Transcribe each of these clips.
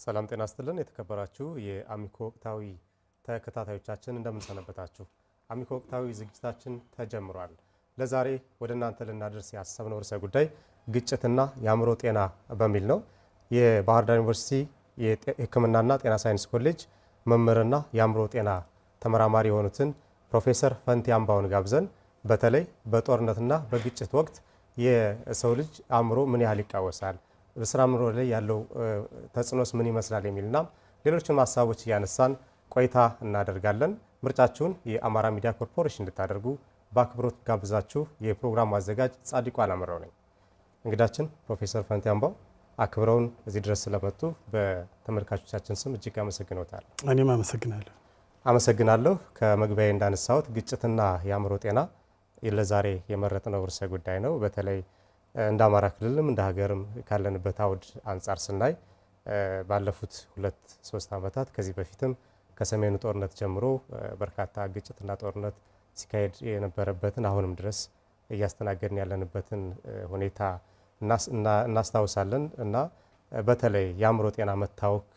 ሰላም ጤና ይስጥልን የተከበራችሁ የአሚኮ ወቅታዊ ተከታታዮቻችን እንደምን ሰነበታችሁ። አሚኮ ወቅታዊ ዝግጅታችን ተጀምሯል። ለዛሬ ወደ እናንተ ልናደርስ ያሰብነው ርዕሰ ጉዳይ ግጭትና የአእምሮ ጤና በሚል ነው። የባህር ዳር ዩኒቨርሲቲ የሕክምናና ጤና ሳይንስ ኮሌጅ መምህርና የአእምሮ ጤና ተመራማሪ የሆኑትን ፕሮፌሰር ፈንቲ አምባውን ጋብዘን በተለይ በጦርነትና በግጭት ወቅት የሰው ልጅ አእምሮ ምን ያህል ይቃወሳል፣ በስራ አእምሮ ላይ ያለው ተጽዕኖስ ምን ይመስላል የሚልና ሌሎችን ሀሳቦች እያነሳን ቆይታ እናደርጋለን። ምርጫችሁን የአማራ ሚዲያ ኮርፖሬሽን እንድታደርጉ በአክብሮት ጋብዛችሁ የፕሮግራሙ አዘጋጅ ጻድቁ አላምረው ነኝ። እንግዳችን ፕሮፌሰር ፈንቲ አምባው አክብረውን እዚህ ድረስ ስለመጡ በተመልካቾቻችን ስም እጅግ አመሰግኖታል። እኔም አመሰግናለሁ። ከመግቢያዬ እንዳነሳሁት ግጭትና የአእምሮ ጤና ለዛሬ የመረጥነው ርዕሰ ጉዳይ ነው። በተለይ እንደ አማራ ክልልም እንደ ሀገርም ካለንበት አውድ አንጻር ስናይ ባለፉት 2-3 ዓመታት ከዚህ በፊትም ከሰሜኑ ጦርነት ጀምሮ በርካታ ግጭትና ጦርነት ሲካሄድ የነበረበትን አሁንም ድረስ እያስተናገድን ያለንበትን ሁኔታ እናስታውሳለን እና በተለይ የአእምሮ ጤና መታወክ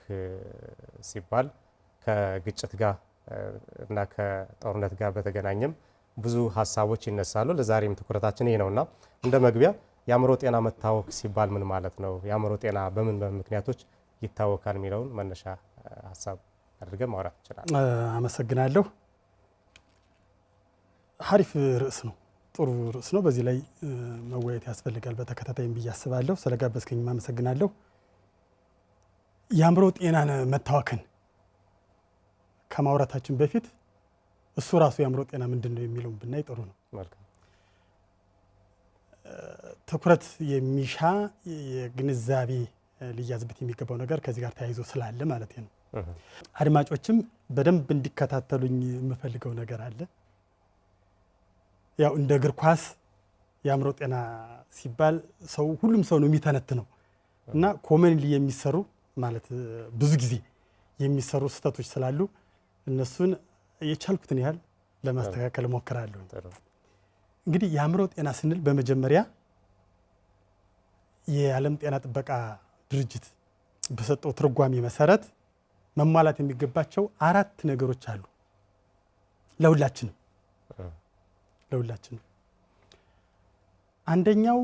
ሲባል ከግጭት ጋር እና ከጦርነት ጋር በተገናኘም ብዙ ሀሳቦች ይነሳሉ። ለዛሬም ትኩረታችን ይሄ ነውና እንደ መግቢያ የአእምሮ ጤና መታወክ ሲባል ምን ማለት ነው? የአእምሮ ጤና በምን ምክንያቶች ይታወካል የሚለውን መነሻ ሀሳብ አድርገን ማውራት እንችላለን። አመሰግናለሁ። ሀሪፍ ርዕስ ነው፣ ጥሩ ርዕስ ነው። በዚህ ላይ መወያየት ያስፈልጋል በተከታታይም ብዬ አስባለሁ። ስለጋበዝከኝ አመሰግናለሁ። የአእምሮ ጤናን መታወክን ከማውራታችን በፊት እሱ ራሱ የአእምሮ ጤና ምንድን ነው የሚለውን ብናይ ጥሩ ነው። ትኩረት የሚሻ የግንዛቤ ሊያዝበት የሚገባው ነገር ከዚህ ጋር ተያይዞ ስላለ ማለት ነው። አድማጮችም በደንብ እንዲከታተሉኝ የምፈልገው ነገር አለ። ያው እንደ እግር ኳስ የአእምሮ ጤና ሲባል ሁሉም ሰው ነው የሚተነትነው እና ኮመንሊ የሚሰሩ ማለት ብዙ ጊዜ የሚሰሩ ስህተቶች ስላሉ እነሱን የቻልኩትን ያህል ለማስተካከል እሞክራለሁ። እንግዲህ የአእምሮ ጤና ስንል በመጀመሪያ የዓለም ጤና ጥበቃ ድርጅት በሰጠው ትርጓሜ መሰረት መሟላት የሚገባቸው 4 ነገሮች አሉ ለሁላችንም። አንደኛው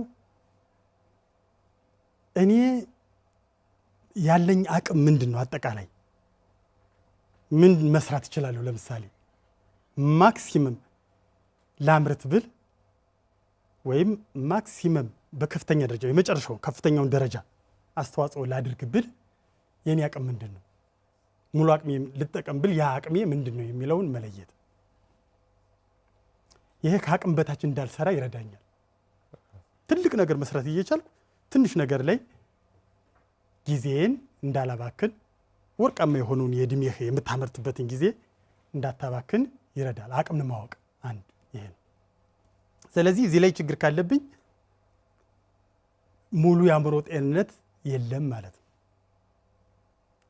እኔ ያለኝ አቅም ምንድን ነው፣ አጠቃላይ ምን መስራት እችላለሁ። ለምሳሌ ማክሲመም ላምርት ብል ወይም ማክሲመም በከፍተኛ ደረጃ የመጨረሻው ከፍተኛውን ደረጃ አስተዋጽኦ ላድርግ ብል የኔ አቅም ምንድን ነው፣ ሙሉ አቅሜ ልጠቀም ብል ያ አቅሜ ምንድን ነው የሚለውን መለየት። ይሄ ከአቅም በታች እንዳልሰራ ይረዳኛል። ትልቅ ነገር መስራት እየቻልኩ ትንሽ ነገር ላይ ጊዜን እንዳላባክን፣ ወርቃማ የሆነውን የእድሜህ የምታመርትበትን ጊዜ እንዳታባክን ይረዳል። አቅምን ማወቅ አንድ ይሄ ነው። ስለዚህ እዚህ ላይ ችግር ካለብኝ ሙሉ የአእምሮ ጤንነት የለም ማለት ነው።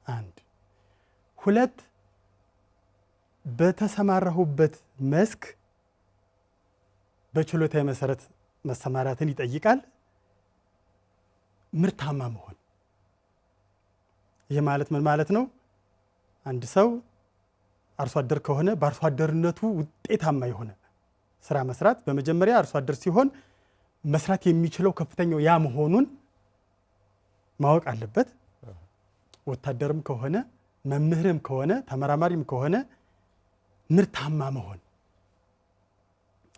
1 2 በተሰማራሁበት መስክ በችሎታዊ መሰረት መሰማራትን ይጠይቃል። ምርታማ መሆን፣ ይሄ ማለት ምን ማለት ነው? አንድ ሰው አርሶ አደር ከሆነ በአርሶ አደርነቱ ውጤታማ የሆነ ስራ መስራት፣ በመጀመሪያ አርሶ አደር ሲሆን መስራት የሚችለው ከፍተኛው ያ መሆኑን ማወቅ አለበት። ወታደርም ከሆነ መምህርም ከሆነ ተመራማሪም ከሆነ ምርታማ መሆን፣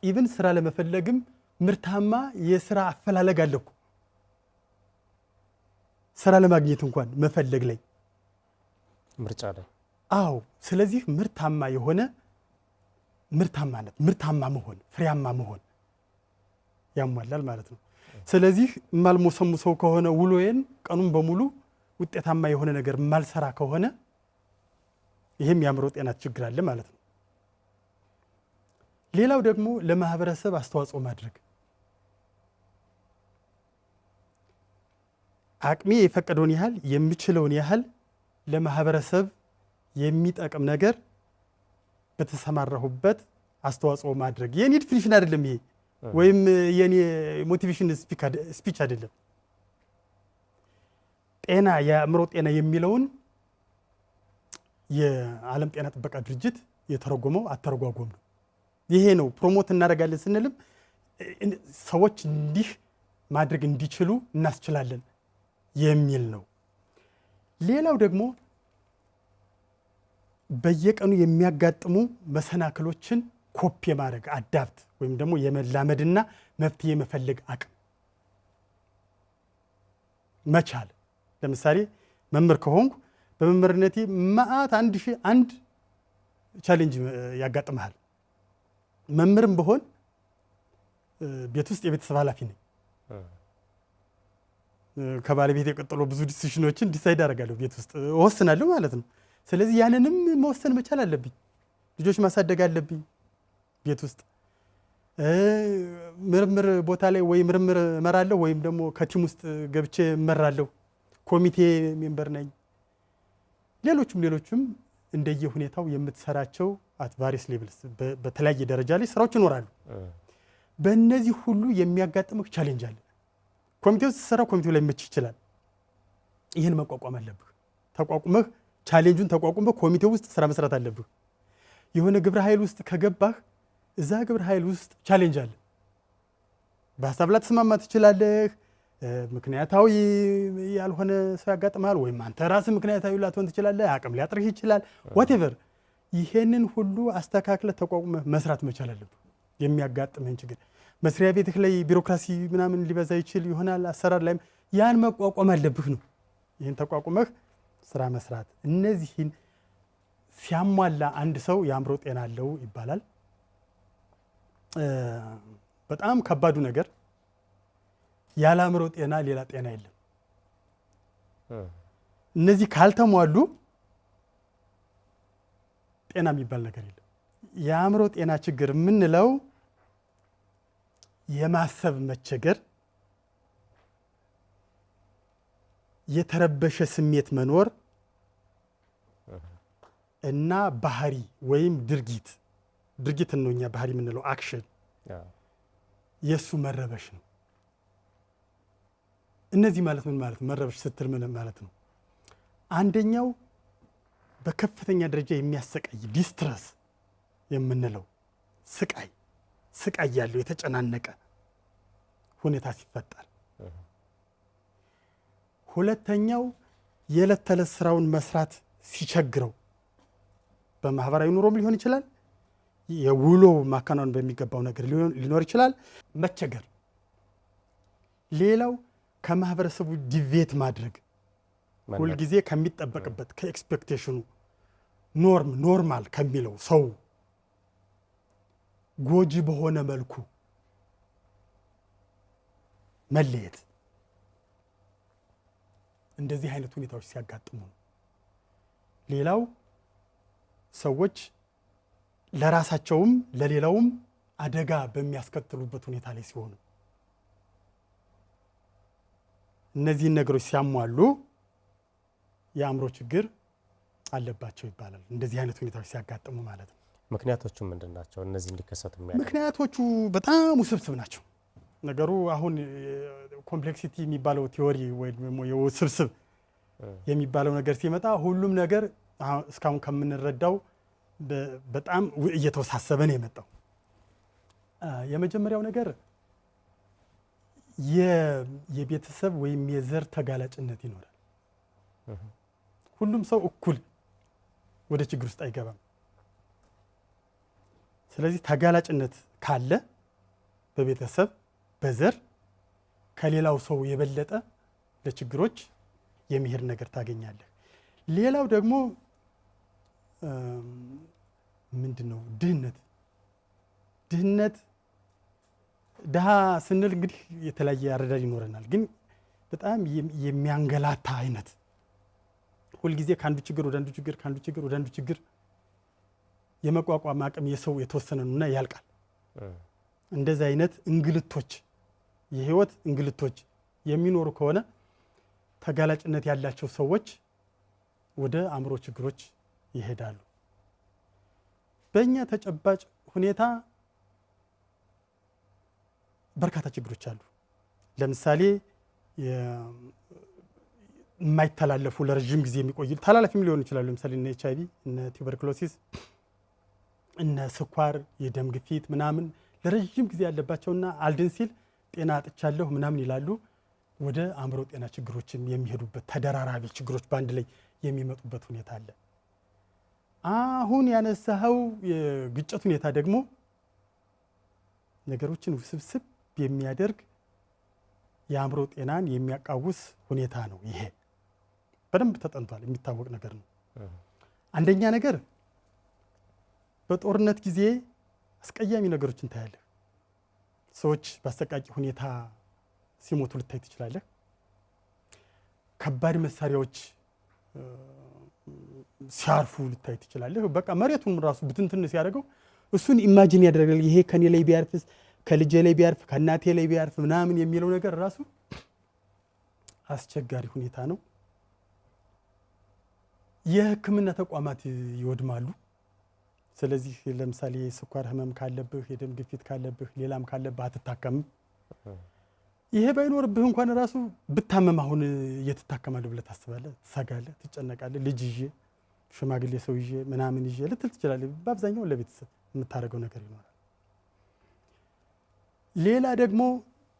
ኢቭን ስራ ለመፈለግም ምርታማ የስራ አፈላለግ አለ እኮ ስራ ለማግኘት እንኳን መፈለግ ላይ ምርጫ ላይ። አዎ። ስለዚህ ምርታማ የሆነ ምርታማነት፣ ምርታማ መሆን፣ ፍሬያማ መሆን ያሟላል ማለት ነው። ስለዚህ የማልሞሰሙሰው ከሆነ ውሎዬን ቀኑን በሙሉ ውጤታማ የሆነ ነገር የማልሰራ ከሆነ ይህም የአእምሮ ጤና ችግር አለ ማለት ነው። ሌላው ደግሞ ለማህበረሰብ አስተዋጽኦ ማድረግ፣ አቅሜ የፈቀደውን ያህል የምችለውን ያህል ለማህበረሰብ የሚጠቅም ነገር በተሰማራሁበት አስተዋጽኦ ማድረግ። የኔ ዲፊኒሽን አይደለም ይሄ፣ ወይም የኔ ሞቲቬሽን ስፒች አይደለም። ጤና የአእምሮ ጤና የሚለውን የዓለም ጤና ጥበቃ ድርጅት የተረጎመው አተረጓጎም ነው። ይሄ ነው ፕሮሞት እናደርጋለን ስንልም ሰዎች እንዲህ ማድረግ እንዲችሉ እናስችላለን የሚል ነው። ሌላው ደግሞ በየቀኑ የሚያጋጥሙ መሰናክሎችን ኮፒ የማድረግ አዳፕት ወይም ደግሞ የመላመድና መፍትሄ የመፈለግ አቅም መቻል። ለምሳሌ መምህር ከሆንኩ በመምህርነቴ መዓት 1001 ቻሌንጅ ያጋጥመሃል። መምህርም ብሆን ቤት ውስጥ የቤተሰብ ኃላፊ ነኝ። ከባለቤት የቀጠሎ ብዙ ዲሲሽኖችን ዲሳይድ አደርጋለሁ፣ ቤት ውስጥ እወስናለሁ ማለት ነው። ስለዚህ ያንንም መወሰን መቻል አለብኝ። ልጆች ማሳደግ አለብኝ ቤት ውስጥ። ምርምር ቦታ ላይ ወይ ምርምር እመራለሁ ወይም ደግሞ ከቲም ውስጥ ገብቼ እመራለሁ። ኮሚቴ ሜምበር ነኝ። ሌሎችም እንደየ ሁኔታው የምትሰራቸው አት ቫሪየስ ሌቭልስ በተለያየ ደረጃ ላይ ስራዎች ይኖራሉ። በእነዚህ ሁሉ የሚያጋጥምህ ቻሌንጅ አለ። ኮሚቴው ስትሰራ ኮሚቴው ላይ መች ይችላል። ይህን መቋቋም አለብህ። ተቋቁመህ ቻሌንጁን ተቋቁመህ ኮሚቴው ውስጥ ስራ መስራት አለብህ። የሆነ ግብረ ኃይል ውስጥ ከገባህ እዛ ግብረ ኃይል ውስጥ ቻሌንጅ አለ። በሀሳብ ላይ ተስማማ ትችላለህ። ምክንያታዊ ያልሆነ ሰው ያጋጥመሃል፣ ወይም አንተ ራስህ ምክንያታዊ ላትሆን ትችላለህ። አቅም ሊያጥርህ ይችላል። ዋቴቨር ይሄንን ሁሉ አስተካክለህ ተቋቁመህ መስራት መቻል አለብህ። የሚያጋጥምህን ችግር መስሪያ ቤትህ ላይ ቢሮክራሲ ምናምን ሊበዛ ይችል ይሆናል። አሰራር ላይም ያን መቋቋም አለብህ ነው። ይህን ተቋቁመህ ስራ መስራት። እነዚህን ሲያሟላ አንድ ሰው የአእምሮ ጤና አለው ይባላል። በጣም ከባዱ ነገር ያለ አእምሮ ጤና ሌላ ጤና የለም። እነዚህ ካልተሟሉ ጤና የሚባል ነገር የለም። የአእምሮ ጤና ችግር የምንለው የማሰብ መቸገር፣ የተረበሸ ስሜት መኖር እና ባህሪ ወይም ድርጊት ነው እኛ ባህሪ የምንለው አክሽን፣ የእሱ መረበሽ ነው። እነዚህ ማለት ምን ማለት ነው? መረበሽ ስትል ምን ማለት ነው? አንደኛው በከፍተኛ ደረጃ የሚያሰቃይ ዲስትረስ የምንለው ስቃይ ያለው የተጨናነቀ ሁኔታ ሲፈጠር፣ ሁለተኛው የዕለት ተዕለት ስራውን መስራት ሲቸግረው፣ በማህበራዊ ኑሮም ሊሆን ይችላል፣ የውሎ ማከናወን በሚገባው ነገር ሊኖር ይችላል፣ መቸገር። ሌላው ከማህበረሰቡ ዲቬት ማድረግ፣ ሁልጊዜ ከሚጠበቅበት ከኤክስፔክቴሽኑ ኖርማል ከሚለው ሰው ጎጂ በሆነ መልኩ መለየት። እንደዚህ አይነት ሁኔታዎች ሲያጋጥሙ ነው። ሌላው ሰዎች ለራሳቸውም ለሌላውም አደጋ በሚያስከትሉበት ሁኔታ ላይ ሲሆኑ፣ እነዚህን ነገሮች ሲያሟሉ የአእምሮ ችግር አለባቸው ይባላል። እንደዚህ አይነት ሁኔታዎች ሲያጋጥሙ ማለት ነው። ምክንያቶቹ ምንድን ናቸው? እነዚህ እንዲከሰቱ የሚያደርጉ ምክንያቶቹ በጣም ውስብስብ ናቸው። ነገሩ አሁን ኮምፕሌክሲቲ የሚባለው ቲዎሪ ወይም የውስብስብ የሚባለው ነገር ሲመጣ ሁሉም ነገር እስካሁን ከምንረዳው በጣም እየተወሳሰበ ነው የመጣው። የመጀመሪያው ነገር የቤተሰብ ወይም የዘር ተጋላጭነት ይኖራል። ሁሉም ሰው እኩል ወደ ችግር ውስጥ አይገባም። ስለዚህ ተጋላጭነት ካለ በቤተሰብ በዘር ከሌላው ሰው የበለጠ ለችግሮች የሚሄድ ነገር ታገኛለህ። ሌላው ደግሞ ምንድነው? ድህነት ድሃ ስንል እንግዲህ የተለያየ አረዳድ ይኖረናል። ግን በጣም የሚያንገላታ አይነት ሁልጊዜ ከአንዱ ችግር ወደ አንዱ ችግር ከአንዱ ችግር ወደ አንዱ ችግር የመቋቋም አቅም የሰው የተወሰነ ነውና ያልቃል። እንደዚህ አይነት እንግልቶች፣ የህይወት እንግልቶች የሚኖሩ ከሆነ ተጋላጭነት ያላቸው ሰዎች ወደ አእምሮ ችግሮች ይሄዳሉ። በእኛ ተጨባጭ ሁኔታ በርካታ ችግሮች አሉ። ለምሳሌ የማይተላለፉ ለረጅም ጊዜ የሚቆዩ ተላላፊም ሊሆኑ ይችላሉ። ለምሳሌ እነ HIV፣ እነ ቱበርክሎሲስ፣ እነ ስኳር፣ የደም ግፊት ምናምን ለረጅም ጊዜ ያለባቸውና አልድን ሲል ጤና አጥቻለሁ ምናምን ይላሉ። ወደ አእምሮ ጤና ችግሮችም የሚሄዱበት ተደራራቢ ችግሮች በአንድ ላይ የሚመጡበት ሁኔታ አለ። አሁን ያነሳኸው የግጭት ሁኔታ ደግሞ ነገሮችን ውስብስብ የሚያደርግ የአእምሮ ጤናን የሚያቃውስ ሁኔታ ነው። ይሄ በደንብ ተጠንቷል፣ የሚታወቅ ነገር ነው። አንደኛ ነገር በጦርነት ጊዜ አስቀያሚ ነገሮችን ታያለህ። ሰዎች በአሰቃቂ ሁኔታ ሲሞቱ ልታይ ትችላለህ። ከባድ መሳሪያዎች ሲያርፉ ልታይ ትችላለህ። በቃ መሬቱን ራሱ ብትንትን ሲያደርገው እሱን ኢማጂን ያደርጋል። ይሄ ከኔ ላይ ቢያርፍስ፣ ከልጄ ላይ ቢያርፍ፣ ከእናቴ ላይ ቢያርፍ ምናምን የሚለው ነገር ራሱ አስቸጋሪ ሁኔታ ነው። የሕክምና ተቋማት ይወድማሉ። ስለዚህ ለምሳሌ ስኳር ህመም ካለብህ፣ የደም ግፊት ካለብህ፣ ሌላም ካለብህ አትታከምም። ይሄ ባይኖርብህ እንኳን ራሱ ብታመም አሁን እየትታከማለሁ ብለህ ታስባለህ፣ ትሰጋለህ፣ ትጨነቃለህ። ልጅ ይዤ ሽማግሌ ሰው ይዤ ምናምን ይዤ ልትል ትችላለህ። በአብዛኛው ለቤተሰብ የምታደርገው ነገር ይኖራል። ሌላ ደግሞ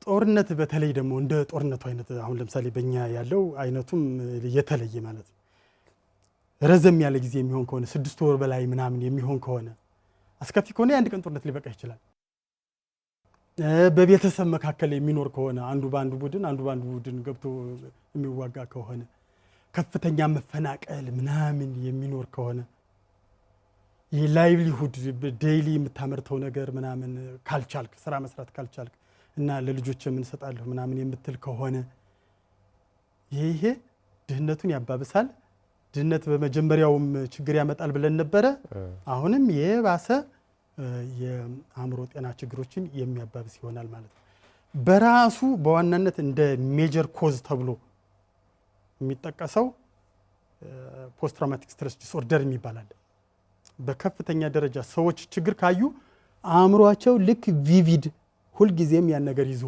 ጦርነት፣ በተለይ ደግሞ እንደ ጦርነቱ አይነት አሁን ለምሳሌ በእኛ ያለው አይነቱም የተለየ ማለት ነው። ረዘም ያለ ጊዜ የሚሆን ከሆነ 6 ወር በላይ ምናምን የሚሆን ከሆነ አስከፊ ከሆነ የአንድ ቀን ጦርነት ሊበቃ ይችላል። በቤተሰብ መካከል የሚኖር ከሆነ አንዱ በአንዱ ቡድን ገብቶ የሚዋጋ ከሆነ ከፍተኛ መፈናቀል ምናምን የሚኖር ከሆነ የላይቭሊሁድ ዴይሊ የምታመርተው ነገር ምናምን ካልቻልክ፣ ስራ መስራት ካልቻልክ እና ለልጆች የምንሰጣለሁ ምናምን የምትል ከሆነ ይሄ ድህነቱን ያባብሳል። ድህነት በመጀመሪያውም ችግር ያመጣል ብለን ነበረ። አሁንም የባሰ የአእምሮ ጤና ችግሮችን የሚያባብስ ይሆናል ማለት ነው። በራሱ በዋናነት እንደ ሜጀር ኮዝ ተብሎ የሚጠቀሰው ፖስት ትራውማቲክ ስትረስ ዲስኦርደር የሚባላል። በከፍተኛ ደረጃ ሰዎች ችግር ካዩ አእምሯቸው ልክ ቪቪድ ሁልጊዜም ያን ነገር ይዞ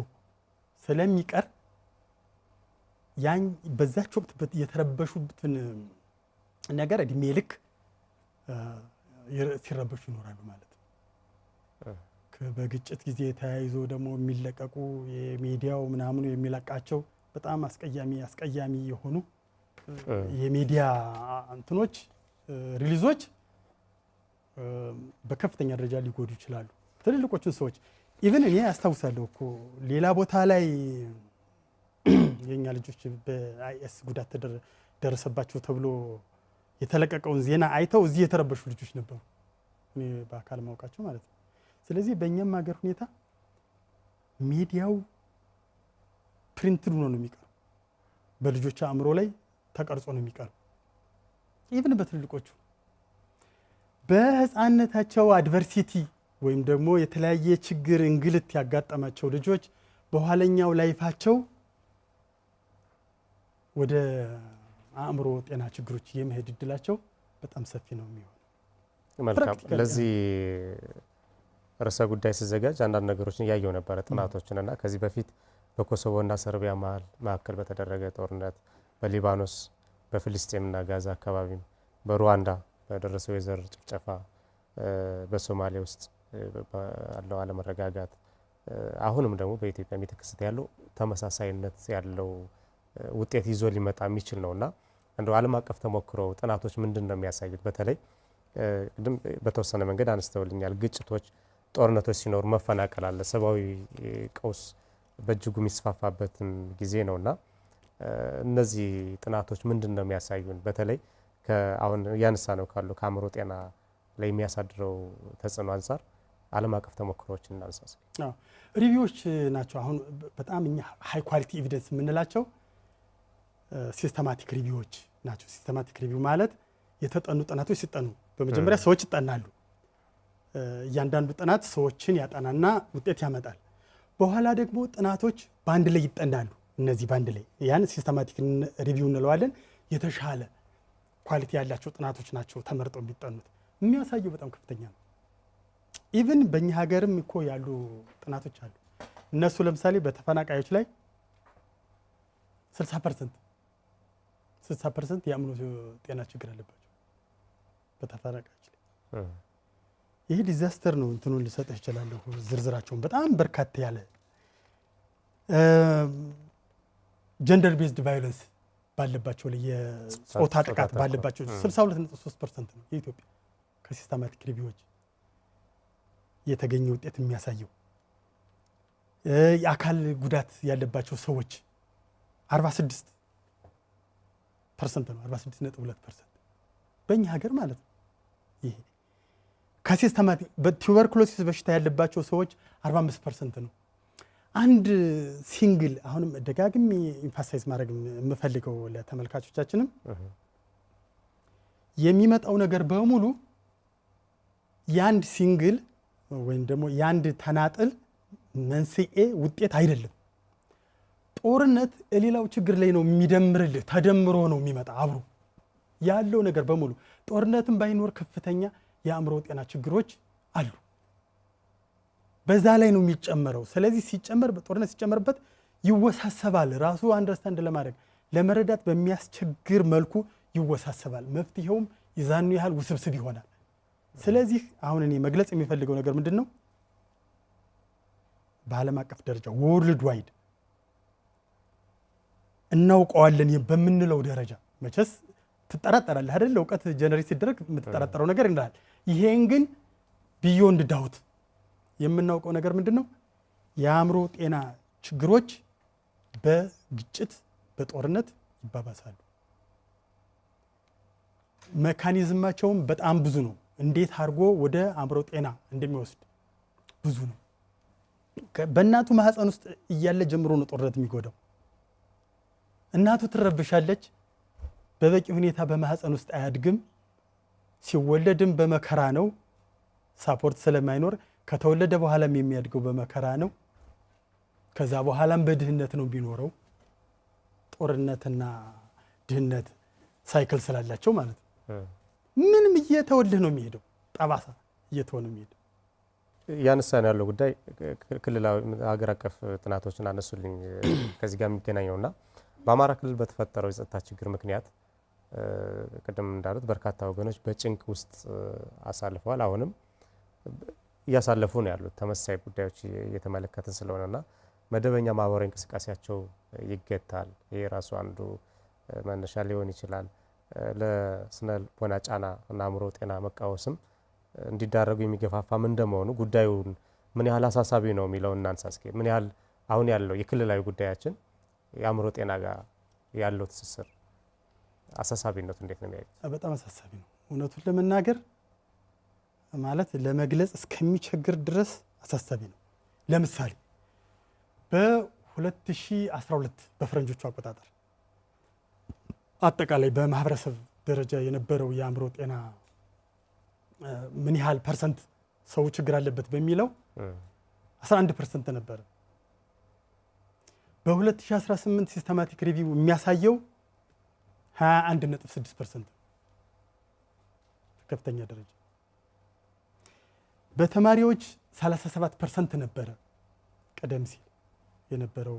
ስለሚቀር ያን በዛች ወቅት የተረበሹበትን ነገር እድሜ ልክ ሲረበሹ ይኖራሉ ማለት ነው። በግጭት ጊዜ ተያይዞ ደግሞ የሚለቀቁ የሚዲያው ምናምኑ የሚለቃቸው በጣም አስቀያሚ የሆኑ የሚዲያ እንትኖች ሪሊዞች በከፍተኛ ደረጃ ሊጎዱ ይችላሉ ትልልቆቹን ሰዎች። ኢቭን እኔ አስታውሳለሁ እኮ ሌላ ቦታ ላይ የኛ ልጆች በአይኤስ ጉዳት ደረሰባቸው ተብሎ የተለቀቀውን ዜና አይተው እዚህ የተረበሹ ልጆች ነበሩ፣ እኔ በአካል ማውቃቸው ማለት ነው። ስለዚህ በእኛም ሀገር ሁኔታ ሚዲያው ፕሪንትድ ሆኖ ነው የሚቀረው፣ በልጆች አእምሮ ላይ ተቀርጾ ነው የሚቀረው። ኢቭን በትልልቆቹ በህፃንነታቸው አድቨርሲቲ ወይም ደግሞ የተለያየ ችግር እንግልት ያጋጠማቸው ልጆች በኋለኛው ላይፋቸው ወደ አእምሮ ጤና ችግሮች የመሄድ እድላቸው በጣም ሰፊ ነው የሚሆነው። መልካም። ለዚህ ርዕሰ ጉዳይ ሲዘጋጅ አንዳንድ ነገሮችን እያየው ነበረ ጥናቶችንና ከዚህ በፊት በኮሶቮና ሰርቢያ መካከል በተደረገ ጦርነት፣ በሊባኖስ፣ በፍልስጤምና ጋዛ አካባቢም፣ በሩዋንዳ በደረሰው የዘር ጭፍጨፋ፣ በሶማሌ ውስጥ ያለው አለመረጋጋት፣ አሁንም ደግሞ በኢትዮጵያ የተከሰተ ያለው ተመሳሳይነት ያለው ውጤት ይዞ ሊመጣ የሚችል ነውና እንደው ዓለም አቀፍ ተሞክሮ ጥናቶች ምንድን ነው የሚያሳዩት? በተለይ ቅድም በተወሰነ መንገድ አነስተውልኛል። ግጭቶች፣ ጦርነቶች ሲኖሩ መፈናቀል አለ፣ ሰብአዊ ቀውስ በእጅጉ የሚስፋፋበትን ጊዜ ነውና እነዚህ ጥናቶች ምንድን ነው የሚያሳዩን? በተለይ አሁን ያነሳ ነው ካለው ከአእምሮ ጤና ላይ የሚያሳድረው ተጽዕኖ አንጻር ዓለም አቀፍ ተሞክሮዎችን እናንሳስ። ሪቪዎች ናቸው አሁን በጣም እኛ ሃይ ኳሊቲ ኤቪደንስ የምንላቸው ሲስተማቲክ ሪቪዎች ናቸው። ሲስተማቲክ ሪቪው ማለት የተጠኑ ጥናቶች ሲጠኑ በመጀመሪያ ሰዎች ይጠናሉ። እያንዳንዱ ጥናት ሰዎችን ያጠናና ውጤት ያመጣል። በኋላ ደግሞ ጥናቶች በአንድ ላይ ይጠናሉ። እነዚህ በአንድ ላይ ያን ሲስተማቲክ ሪቪው እንለዋለን። የተሻለ ኳሊቲ ያላቸው ጥናቶች ናቸው ተመርጠው የሚጠኑት። የሚያሳየው በጣም ከፍተኛ ነው። ኢቭን በእኛ ሀገርም እኮ ያሉ ጥናቶች አሉ። እነሱ ለምሳሌ በተፈናቃዮች ላይ 60% 60% የአእምሮ ጤና ችግር አለባቸው በተፈናቃዮች ላይ። ይሄ ዲዛስተር ነው። እንትኑን ልሰጥህ እችላለሁ ዝርዝራቸውን በጣም በርካታ ያለ ጀንደር ቤዝድ ቫዮለንስ ባለባቸው ላይ የጾታ ጥቃት ባለባቸው 62.3% ነው የኢትዮጵያ ከሲስተማቲክ ሪቪዎች የተገኘ ውጤት የሚያሳየው። የአካል ጉዳት ያለባቸው ሰዎች 46% ነው 46.2% በእኛ ሀገር ማለት ነው። ይሄ ከሲስተማቲክ በቱበርኩሎሲስ በሽታ ያለባቸው ሰዎች 45% ነው። አንድ ሲንግል አሁንም ደጋግሜ ኢንፋሳይዝ ማድረግ የምፈልገው ለተመልካቾቻችንም የሚመጣው ነገር በሙሉ የአንድ ሲንግል ወይም ደግሞ የአንድ ተናጥል መንስኤ ውጤት አይደለም። ጦርነት ሌላው ችግር ላይ ነው የሚደምርልህ፣ ተደምሮ ነው የሚመጣ አብሮ ያለው ነገር በሙሉ። ጦርነትም ባይኖር ከፍተኛ የአእምሮ ጤና ችግሮች አሉ። በዛ ላይ ነው የሚጨመረው። ስለዚህ ሲጨመር ጦርነት ሲጨመርበት ይወሳሰባል። ራሱ አንደርስታንድ ለማድረግ ለመረዳት በሚያስቸግር መልኩ ይወሳሰባል። መፍትሄውም ይዛኑ ያህል ውስብስብ ይሆናል። ስለዚህ አሁን እኔ መግለጽ የሚፈልገው ነገር ምንድን ነው? በዓለም አቀፍ ደረጃ ወርልድ ዋይድ እናውቀዋለን በምንለው ደረጃ መቼስ ትጠራጠራለህ አይደል? እውቀት ጀነሬት ሲደረግ የምትጠራጠረው ነገር እንዳል። ይሄን ግን ቢዮንድ ዳውት የምናውቀው ነገር ምንድን ነው? የአእምሮ ጤና ችግሮች በግጭት በጦርነት ይባባሳሉ። ሜካኒዝማቸውም በጣም ብዙ ነው። እንዴት አድርጎ ወደ አእምሮ ጤና እንደሚወስድ ብዙ ነው። በእናቱ ማህፀን ውስጥ እያለ ጀምሮ ነው ጦርነት የሚጎዳው። እናቱ ትረብሻለች። በበቂ ሁኔታ በማህፀን ውስጥ አያድግም። ሲወለድም በመከራ ነው፣ ሳፖርት ስለማይኖር። ከተወለደ በኋላም የሚያድገው በመከራ ነው። ከዛ በኋላም በድህነት ነው ቢኖረው። ጦርነትና ድህነት ሳይክል ስላላቸው ማለት ነው። ምንም እየተወልህ ነው የሚሄደው፣ ጠባሳ እየተወ ነው የሚሄደው። ያነሳን ያለው ጉዳይ ክልላዊ ሀገር አቀፍ ጥናቶችን አነሱልኝ ከዚህ ጋር የሚገናኘውና በአማራ ክልል በተፈጠረው የጸጥታ ችግር ምክንያት ቅድም እንዳሉት በርካታ ወገኖች በጭንቅ ውስጥ አሳልፈዋል። አሁንም እያሳለፉ ነው ያሉት ተመሳሳይ ጉዳዮች እየተመለከትን ስለሆነና መደበኛ ማህበራዊ እንቅስቃሴያቸው ይገታል። ይሄ ራሱ አንዱ መነሻ ሊሆን ይችላል። ለስነ ልቦና ጫና እና አእምሮ ጤና መቃወስም እንዲዳረጉ የሚገፋፋም እንደመሆኑ ጉዳዩን ምን ያህል አሳሳቢ ነው የሚለውን እናንሳ እስኪ። ምን ያህል አሁን ያለው የክልላዊ ጉዳያችን የአእምሮ ጤና ጋር ያለው ትስስር አሳሳቢነቱ እንዴት ነው የሚያዩት? በጣም አሳሳቢ ነው። እውነቱን ለመናገር ማለት ለመግለጽ እስከሚቸግር ድረስ አሳሳቢ ነው። ለምሳሌ በ2012 በፈረንጆቹ አቆጣጠር አጠቃላይ በማህበረሰብ ደረጃ የነበረው የአእምሮ ጤና ምን ያህል ፐርሰንት ሰው ችግር አለበት በሚለው 11% ነበረ። በ2018 ሲስተማቲክ ሪቪው የሚያሳየው 21.6% ከፍተኛ ደረጃ። በተማሪዎች 37% ነበረ ቀደም ሲል የነበረው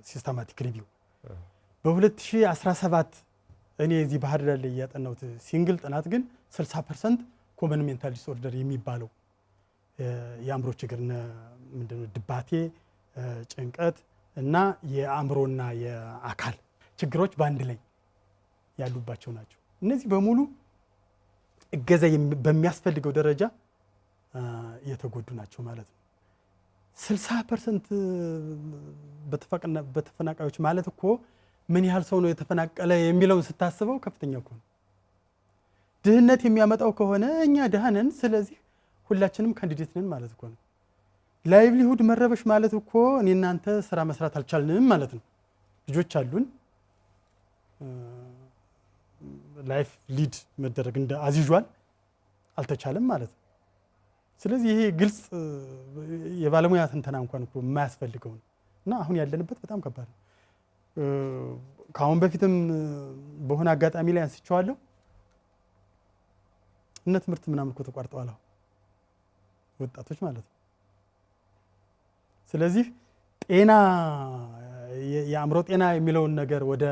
ሲስተማቲክ ሪቪው። በ2017 እኔ እዚህ ባህር ዳር ላይ ያጠናሁት ሲንግል ጥናት ግን 60% ኮመን ሜንታል ዲስኦርደር የሚባለው የአእምሮ ችግር ምንድነው ድባቴ፣ ጭንቀት እና የአእምሮና የአካል ችግሮች በአንድ ላይ ያሉባቸው ናቸው። እነዚህ በሙሉ እገዛ በሚያስፈልገው ደረጃ የተጎዱ ናቸው ማለት ነው። 60% በተፈናቃዮች ማለት እኮ ምን ያህል ሰው ነው የተፈናቀለ የሚለውን ስታስበው ከፍተኛ እኮ ነው። ድህነት የሚያመጣው ከሆነ እኛ ድሃ ነን፣ ስለዚህ ሁላችንም ካንዲዴት ነን ማለት እኮ ነው። ላይቭሊሁድ መረበሽ ማለት እኮ እኔ እናንተ ስራ መስራት አልቻልንም ማለት ነው። ልጆች አሉን፣ ላይፍ ሊድ መደረግ እንደ አዝዩዥዋል አልተቻለም ማለት ነው። ስለዚህ ይሄ ግልጽ የባለሙያ ትንተና እንኳን እኮ የማያስፈልገው ነው እና አሁን ያለንበት በጣም ከባድ ነው። ከአሁን በፊትም በሆነ አጋጣሚ ላይ አንስቼዋለሁ። እነ ትምህርት ምናምን እኮ ተቋርጠዋል አሁን ወጣቶች ማለት ነው። ስለዚህ ጤና የአእምሮ ጤና የሚለውን ነገር ወደ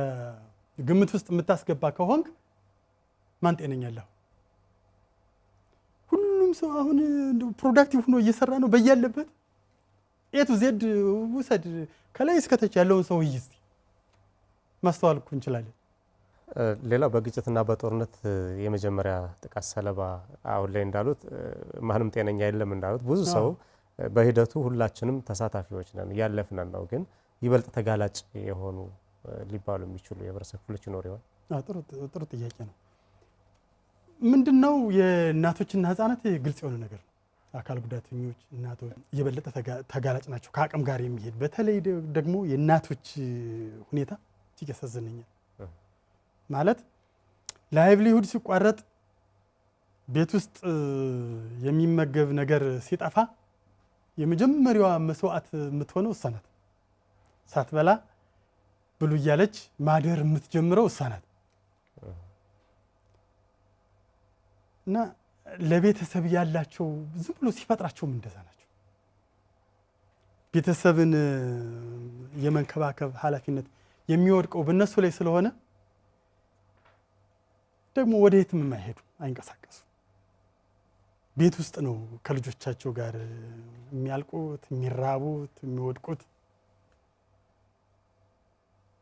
ግምት ውስጥ የምታስገባ ከሆንክ ማን ጤነኛ አለ? ሁሉም ሰው አሁን ፕሮዳክቲቭ ሆኖ እየሰራ ነው በያለበት። ኤቱ ዜድ ውሰድ ከላይ እስከታች ያለውን ሰው ይይዝ ማስተዋል እኮ እንችላለን። ሌላው በግጭትና በጦርነት የመጀመሪያ ጥቃት ሰለባ አሁን ላይ እንዳሉት ማንም ጤነኛ የለም እንዳሉት ብዙ ሰው በሂደቱ ሁላችንም ተሳታፊዎች ነን ያለፍነን ነው። ግን ይበልጥ ተጋላጭ የሆኑ ሊባሉ የሚችሉ የህብረተሰብ ክፍሎች ይኖር ይሆን? ጥሩ ጥያቄ ነው። ምንድነው የእናቶችና ህፃናት ግልጽ የሆነ ነገር ነው። አካል ጉዳተኞች እናቶች የበለጠ ተጋላጭ ናቸው ከአቅም ጋር የሚሄድ በተለይ ደግሞ የእናቶች ሁኔታ እጅግ ያሳዝነኛል። ማለት ላይቭሊሁድ ሲቋረጥ ቤት ውስጥ የሚመገብ ነገር ሲጠፋ የመጀመሪያዋ መስዋዕት የምትሆነው እሷ ናት። ሳትበላ ብሉ እያለች ማደር የምትጀምረው እሷ ናት። እና ለቤተሰብ ያላቸው ዝም ብሎ ሲፈጥራቸውም እንደዛ ናቸው። ቤተሰብን የመንከባከብ ኃላፊነት የሚወድቀው በእነሱ ላይ ስለሆነ ደግሞ ወደ የትም የማይሄዱ አይንቀሳቀሱ። ቤት ውስጥ ነው ከልጆቻቸው ጋር የሚያልቁት፣ የሚራቡት፣ የሚወድቁት።